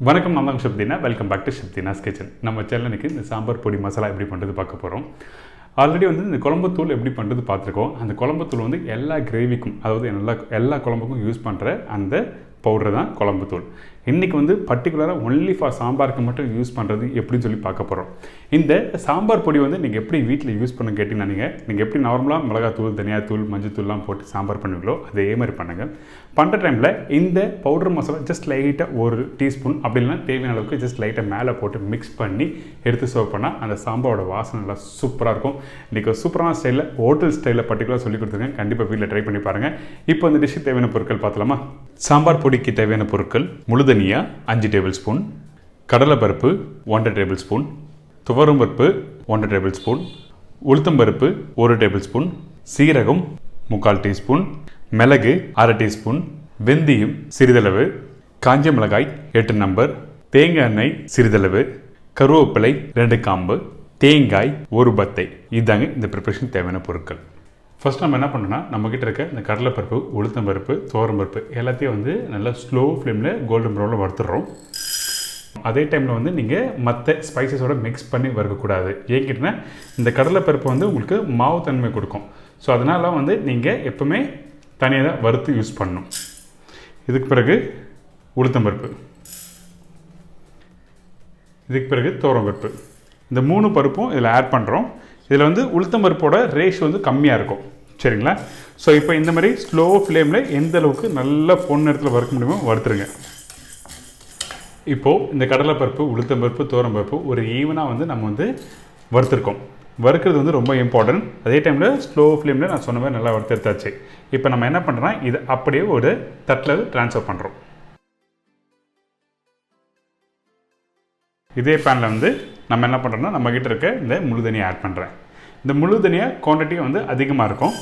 வணக்கம், நான் தான் Deena. Welcome back to Deena's kitchen. நம்ம சேனலுக்கு இந்த சாம்பார் பொடி மசாலா எப்படி பண்ணுறது பார்க்க போகிறோம். ஆல்ரெடி வந்து இந்த குழம்புத்தூள் எப்படி பண்ணுறது பார்த்துருக்கோம். அந்த குழம்புத்தூள் வந்து எல்லா கிரேவிக்கும், அதாவது எல்லா குழம்புக்கும் யூஸ் பண்ணுற அந்த பவுடர் தான் குழம்புத்தூள். இன்றைக்கி வந்து பர்டிகுலராக ஒன்லி ஃபார் சாம்பாருக்கு மட்டும் யூஸ் பண்ணுறது எப்படின்னு சொல்லி பார்க்க போகிறோம். இந்த சாம்பார் பொடி வந்து நீங்கள் எப்படி வீட்டில் யூஸ் பண்ண கேட்டிங்கன்னா நீங்கள் எப்படி நார்மலாக மிளகாத்தூள், தனியாத்தூள், மஞ்சத்தூள்லாம் போட்டு சாம்பார் பண்ணுவீங்களோ அதே மாதிரி பண்ணுங்கள். பண்ணுற டைமில் இந்த பவுடர் மசாலா ஜஸ்ட் லைட்டாக ஒரு டீஸ்பூன் அப்படி இல்லைனா தேவையான அளவுக்கு ஜஸ்ட் லைட்டாக மேலே போட்டு மிக்ஸ் பண்ணி எடுத்து சர்வ் பண்ணால் அந்த சாம்பாரோட வாசனை நல்லா சூப்பராக இருக்கும். இன்றைக்கி சூப்பரான ஸ்டைலில் ஹோட்டல் ஸ்டைலில் பர்டிகுலராக சொல்லி கொடுத்துருக்கேன். கண்டிப்பாக வீட்டில் ட்ரை பண்ணி பாருங்கள். இப்போ அந்த டிஷ்ஷுக்கு தேவையான பொருட்கள் பார்த்தலாமா? சாம்பார் பொடிக்கு தேவையான பொருட்கள்: முழுதனியா 5 டேபிள் ஸ்பூன், கடலைப்பருப்பு 1 டேபிள் ஸ்பூன், துவரம்பருப்பு 1 டேபிள் ஸ்பூன், உளுத்தம்பருப்பு 1 டேபிள் ஸ்பூன், சீரகம் 3/4 டீஸ்பூன், மிளகு 1/2 டீஸ்பூன், வெந்தயம் சிறிதளவு, காஞ்ச மிளகாய் 8 நம்பர், தேங்காய் எண்ணெய் சிறிதளவு, கருவேப்பிலை 2 காம்பு, தேங்காய் 1 பத்தை. இதுதாங்க இந்த ப்ரிப்பரேஷன் தேவையான பொருட்கள். ஃபஸ்ட் நம்ம என்ன பண்ணோம்னா, நம்மக்கிட்ட இருக்க இந்த கடலைப்பருப்பு, உளுத்தம்பருப்பு, துவரம்பருப்பு எல்லாத்தையும் வந்து நல்லா ஸ்லோ ஃப்ளேமில் கோல்டன் ப்ரௌனில் வறுத்துடுறோம். அதே டைமில் வந்து நீங்கள் மற்ற ஸ்பைசஸோடு மிக்ஸ் பண்ணி வறுக்கக்கூடாது. ஏங்கிட்டனா இந்த கடலைப்பருப்பு வந்து உங்களுக்கு மாவு தன்மை கொடுக்கும். ஸோ அதனால் வந்து நீங்கள் எப்போவுமே தனியாக தான் வறுத்து யூஸ் பண்ணணும். இதுக்கு பிறகு உளுத்தம்பருப்பு, இதுக்கு பிறகு துவரம்பருப்பு, இந்த 3 பருப்பும் இதில் ஆட் பண்ணுறோம். இதில் வந்து உளுத்தம்பருப்போட ரேஷ் வந்து கம்மியாக இருக்கும், சரிங்களா? ஸோ இப்போ இந்த மாதிரி ஸ்லோ ஃப்ளேமில் எந்த அளவுக்கு நல்லா பொன்னிறத்தில் வறுக்க முடியுமோ வறுத்துருங்க. இப்போது இந்த கடலைப்பருப்பு, உளுத்தம்பருப்பு, துவரம்பருப்பு ஒரு ஈவனாக வந்து நம்ம வந்து வறுத்துருக்கோம். வறுக்கிறது வந்து ரொம்ப இம்பார்ட்டன்ட். அதே டைமில் ஸ்லோ ஃப்ளேமில் நான் சொன்ன மாதிரி நல்லா வறுத்தெடுத்தாச்சு. இப்போ நம்ம என்ன பண்ணுறோன்னா, இது அப்படியே ஒரு தட்டில் ட்ரான்ஸ்ஃபர் பண்ணுறோம். இதே பேனில் வந்து நம்ம என்ன பண்ணுறோன்னா, நம்மக்கிட்ட இருக்க இந்த முழு தனியாக ஆட் பண்ணுறேன். இந்த முழு தனியாக குவான்டிட்டி வந்து அதிகமாக இருக்கும்.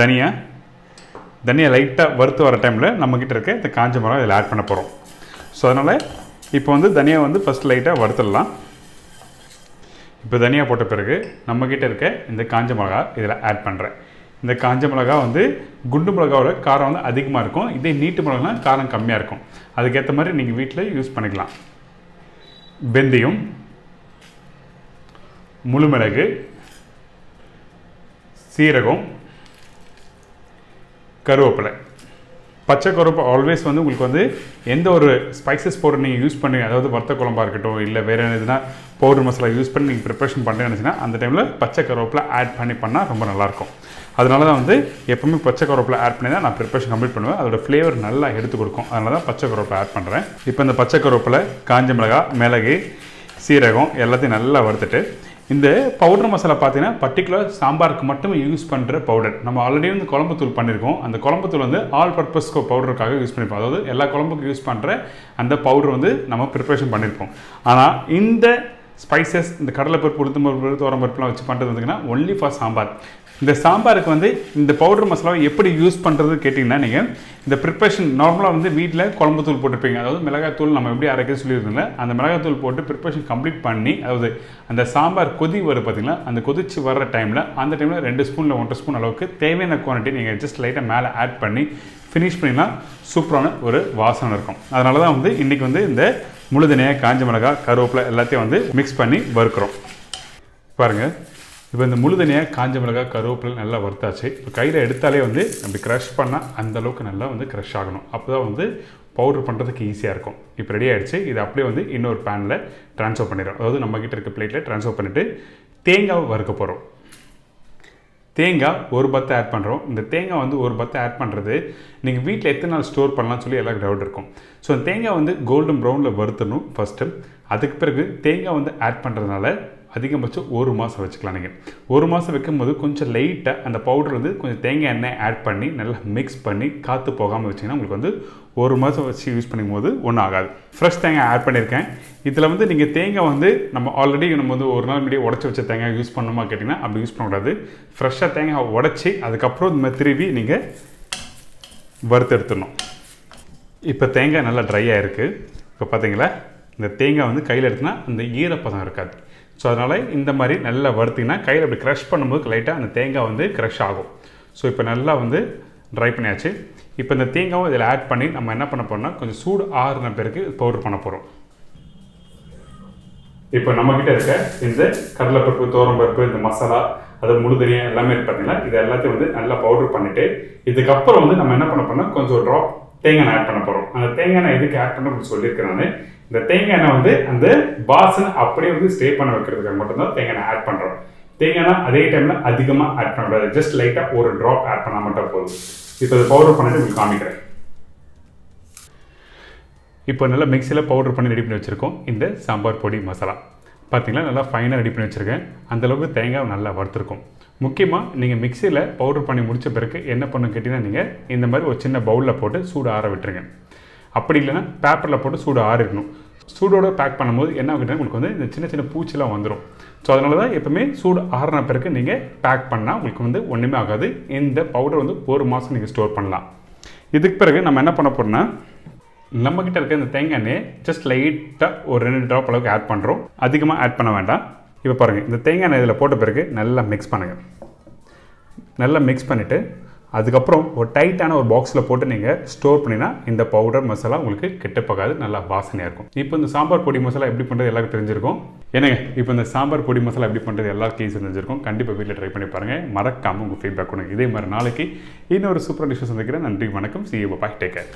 தனியாக லைட்டாக வறுத்து வர டைமில் நம்மக்கிட்ட இருக்க இந்த காஞ்ச மிளகா இதில் ஆட் பண்ண போகிறோம். ஸோ அதனால் இப்போ வந்து தனியாக வந்து ஃபஸ்ட் லைட்டாக வறுத்துடலாம். இப்போ தனியாக போட்ட பிறகு நம்மக்கிட்ட இருக்க இந்த காஞ்ச மிளகா இதில் ஆட் பண்ணுறேன். இந்த காஞ்ச மிளகா வந்து குண்டு மிளகாவோட காரம் வந்து அதிகமாக இருக்கும். இதே நீட்டு மிளகானா காரம் கம்மியாக இருக்கும். அதுக்கேற்ற மாதிரி நீங்கள் வீட்டில் யூஸ் பண்ணிக்கலாம். வெந்தயம், முழுமிளகு, சீரகம், கருவேப்பிலை. பச்சை கருவேப்பிலை ஆல்வேஸ் வந்து உங்களுக்கு வந்து எந்த ஒரு ஸ்பைசஸ் பவுடர் நீங்கள் யூஸ் பண்ணுங்க, அதாவது வறுத்த குழம்பாக இருக்கட்டும், இல்லை வேறு எதுனா பவுடர் மசாலா யூஸ் பண்ணி நீங்கள் ப்ரிப்பரேஷன் பண்ணுறேன்னு அந்த டைமில் பச்சை கருவேப்பிலை ஆட் பண்ணால் ரொம்ப நல்லாயிருக்கும். அதனால தான் வந்து எப்போவுமே பச்சை கருவேப்பிலை ஆட் பண்ணி தான் நான் ப்ரிப்பரேஷன் கம்ப்ளீட் பண்ணுவேன். அதோட ஃப்ளேவர் நல்லா எடுத்து கொடுக்கும். அதனால தான் பச்சை கருவேப்பிலை ஆட் பண்ணுறேன். இப்போ இந்த பச்சை கருவேப்பிலை, காஞ்ச மிளகாய், மிளகு, சீரகம் எல்லாத்தையும் நல்லா வறுத்துட்டு, இந்த பவுடர் மசாலா பார்த்தீங்கன்னா பர்டிகுலர் சாம்பாருக்கு மட்டும் யூஸ் பண்ணுற பவுடர். நம்ம ஆல்ரெடி வந்து குழம்புத்தூள் பண்ணியிருக்கோம். அந்த குழம்புத்தூள் வந்து ஆல் பர்பஸ் பவுடருக்காக யூஸ் பண்ணியிருப்போம். அதாவது எல்லா குழம்புக்கும் யூஸ் பண்ணுற அந்த பவுடர் வந்து நம்ம ப்ரிப்பரேஷன் பண்ணியிருப்போம். ஆனால் இந்த ஸ்பைசஸ், இந்த கடலைப்பருப்பு, உளுத்தம்பருப்பு, துவரம்பருப்புலாம் வச்சு பண்ணுறது வந்துங்கன்னா ஒன்லி ஃபார் சாம்பார். இந்த சாம்பாருக்கு வந்து இந்த பவுடர் மசாலாவை எப்படி யூஸ் பண்ணுறது கேட்டிங்கன்னா, நீங்கள் இந்த ப்ரிப்பரேஷன் நார்மலாக வந்து வீட்டில் குழம்புத்தூள் போட்டிருப்பீங்க. அதாவது மிளகாத்தூள் நம்ம எப்படி அரைக்க சொல்லியிருந்தோம்ல, அந்த மிளகாத்தூள் போட்டு ப்ரிப்பரேஷன் கம்ப்ளீட் பண்ணி, அதாவது அந்த சாம்பார் கொதி வரும் பார்த்தீங்களா, அந்த கொதிச்சு வர்ற டைமில் அந்த டைமில் 2 ஸ்பூனில் 1 ஸ்பூன் அளவுக்கு தேவையான குவான்டிட்டி நீங்கள் ஜஸ்ட் லைட்டாக மேலே ஆட் பண்ணி ஃபினிஷ் பண்ணிங்கன்னா சூப்பரான ஒரு வாசனை இருக்கும். அதனால தான் வந்து இன்றைக்கி வந்து இந்த முழுதனியாக, காஞ்ச மிளகாய், கருவேப்பிலை எல்லாத்தையும் வந்து மிக்ஸ் பண்ணி வறுக்கிறோம். பாருங்கள், இப்போ இந்த முழுதனியாக, காஞ்ச மிளகாய், கருவேப்பிலை நல்லா வறுத்தாச்சு. இப்போ கையில் எடுத்தாலே வந்து அப்படி க்ரஷ் பண்ணால் அந்தளவுக்கு நல்லா வந்து க்ரஷ் ஆகணும். அப்போ தான் வந்து பவுடர் பண்ணுறதுக்கு ஈஸியாக இருக்கும். இப்போ ரெடி ஆகிடுச்சு. இது அப்படியே வந்து இன்னொரு பேனில் ட்ரான்ஸ்ஃபர் பண்ணிடுறோம். அதாவது நம்மக்கிட்ட இருக்க பிளேட்டில் ட்ரான்ஸ்ஃபர் பண்ணிவிட்டு தேங்காவை வறுக்க போகிறோம். தேங்காய் 1 பத்தை ஆட் பண்ணுறோம். இந்த தேங்காய் வந்து 1 பத்தை ஆட் பண்ணுறது நீங்கள் வீட்டில் எத்தனை நாள் ஸ்டோர் பண்ணலாம்னு சொல்லி எல்லாருக்கும் டவுட் இருக்கும். ஸோ தேங்காய் வந்து கோல்டன் ப்ரௌனில் வறுத்தணும் ஃபஸ்ட்டு. அதுக்கு பிறகு தேங்காய் வந்து ஆட் பண்ணுறதுனால அதிகபட்சம் 1 மாதம் வச்சுக்கலாம். நீங்கள் 1 மாதம் வைக்கும்போது கொஞ்சம் லைட்டாக அந்த பவுடர் வந்து கொஞ்சம் தேங்காய் எண்ணெய் ஆட் பண்ணி நல்லா மிக்ஸ் பண்ணி காற்று போகாமல் வச்சிங்கன்னா உங்களுக்கு வந்து 1 மாதம் வச்சு யூஸ் பண்ணும்போது ஒன்றும் ஆகாது. ஃப்ரெஷ் தேங்காய் ஆட் பண்ணியிருக்கேன். இதில் வந்து நீங்கள் தேங்காய் வந்து நம்ம ஆல்ரெடி நம்ம வந்து ஒரு நாள் முன்னாடியே உடச்சி வச்ச தேங்காய் யூஸ் பண்ணணுமா கேட்டிங்கன்னா அப்படி யூஸ் பண்ணக்கூடாது. ஃப்ரெஷ்ஷாக தேங்காய் உடச்சி அதுக்கப்புறம் இந்த மாதிரி திருவி நீங்கள் வறுத்து எடுத்துடணும். இப்போ தேங்காய் நல்லா ட்ரையாக இருக்குது. இப்போ பார்த்தீங்களா, இந்த தேங்காய் வந்து கையில் எடுத்துனா அந்த ஈரப்பதம் இருக்காது. ஸோ அதனால் இந்த மாதிரி நல்லா வறுத்திங்கன்னா கையில் அப்படி க்ரஷ் பண்ணும்போது லைட்டாக அந்த தேங்காய் வந்து க்ரஷ் ஆகும். ஸோ இப்போ நல்லா வந்து ட்ரை பண்ணியாச்சு. இப்போ இந்த தேங்காவும் இதில் ஆட் பண்ணி நம்ம என்ன பண்ண போறோம்னா கொஞ்சம் சூடு ஆறுன பிறகு பவுடர் பண்ண போகிறோம். இப்போ நம்மக்கிட்ட இருக்க இந்த கடலைப்பருப்பு, துவரம்பருப்பு, இந்த மசாலா, அது முழுதனியா எல்லாமே இருக்கு பார்த்தீங்களா, இது எல்லாத்தையும் வந்து நல்லா பவுடர் பண்ணிவிட்டு இதுக்கப்புறம் வந்து நம்ம என்ன பண்ண போறோம்னா கொஞ்சம் ஒரு ட்ராப் தேங்காய் எண்ணெய் ஆட் பண்ண போகிறோம். அந்த தேங்காய் எண்ணெய் எதுக்கு ஆட் பண்ண சொல்லியிருக்கேன் நான். இந்த தேங்காய் எண்ணெய் வந்து அந்த வாசனை அப்படியே வந்து ஸ்டே பண்ண வைக்கிறதுக்காக மட்டும்தான் தேங்காய் எண்ணெய் ஆட் பண்ணுறோம். தேங்காய் எண்ணெய் அதே டைமில் அதிகமாக ஆட் பண்ணக்கூடாது. ஜஸ்ட் லைட்டாக ஒரு ட்ராப் ஆட் பண்ணால் மட்டும் போதும். இப்போ இதை பவுடர் பண்ணிட்டு உங்களுக்கு காமிக்கிறேன். இப்போ நல்லா மிக்சியில் பவுடர் பண்ணி ரெடி பண்ணி வச்சுருக்கோம் இந்த சாம்பார் பொடி மசாலா. பார்த்தீங்களா நல்லா ஃபைனாக ரெடி பண்ணி வச்சுருக்கேன். அந்தளவுக்கு தேங்காய் நல்லா வறுத்துருக்கும். முக்கியமாக நீங்கள் மிக்சியில் பவுடர் பண்ணி முடித்த பிறகு என்ன பண்ணு கேட்டிங்கன்னா நீங்கள் இந்த மாதிரி ஒரு சின்ன பவுலில் போட்டு சூடு ஆற விட்டுருங்க. அப்படி இல்லைன்னா பேப்பரில் போட்டு சூடு ஆறிடணும். சூடோடு பேக் பண்ணும்போது என்ன ஆகிட்டா உங்களுக்கு வந்து இந்த சின்ன சின்ன பூச்சிலாம் வந்துடும். ஸோ அதனால தான் எப்பவுமே சூடு ஆறின பிறகு நீங்கள் பேக் பண்ணால் உங்களுக்கு வந்து ஒன்றுமே ஆகாது. இந்த பவுடர் வந்து 1 மாதம் நீங்கள் ஸ்டோர் பண்ணலாம். இதுக்கு பிறகு நம்ம என்ன பண்ண போகிறோம்னா நம்மக்கிட்ட இருக்க இந்த தேங்காய் எண்ணெயை ஜஸ்ட் லைட்டாக ஒரு 2 ட்ராப் அளவுக்கு ஆட் பண்ணுறோம். அதிகமாக ஆட் பண்ண வேண்டாம். இப்போ பாருங்கள், இந்த தேங்காய் எண்ணெய் இதில் போட்ட பிறகு நல்லா மிக்ஸ் பண்ணுங்கள். நல்லா மிக்ஸ் பண்ணிவிட்டு அதுக்கப்புறம் ஒரு டைட்டான ஒரு பாக்ஸில் போட்டு நீங்கள் ஸ்டோர் பண்ணினா இந்த பவுடர் மசாலா உங்களுக்கு கெட்டு போகாது, நல்லா வாசனையாக இருக்கும். இப்போ இந்த சாம்பார் பொடி மசாலா எப்படி பண்ணுறது எல்லாருக்கும் தெரிஞ்சிருக்கும். என்னங்க இப்போ இந்த சாம்பார் பொடி மசாலா எப்படி பண்ணுறது எல்லாருக்கும் ஈஸியாக தெரிஞ்சிருக்கும். கண்டிப்பாக வீட்டில் ட்ரை பண்ணி பாருங்கள். மறக்காமல் உங்கள் ஃபீட்பேக் கொடுங்க. இதே மாதிரி நாளைக்கு இன்னொரு சூப்பர் டிஷ்ஷஸ் சந்திக்கிறேன். நன்றி, வணக்கம். See you, bye, take care.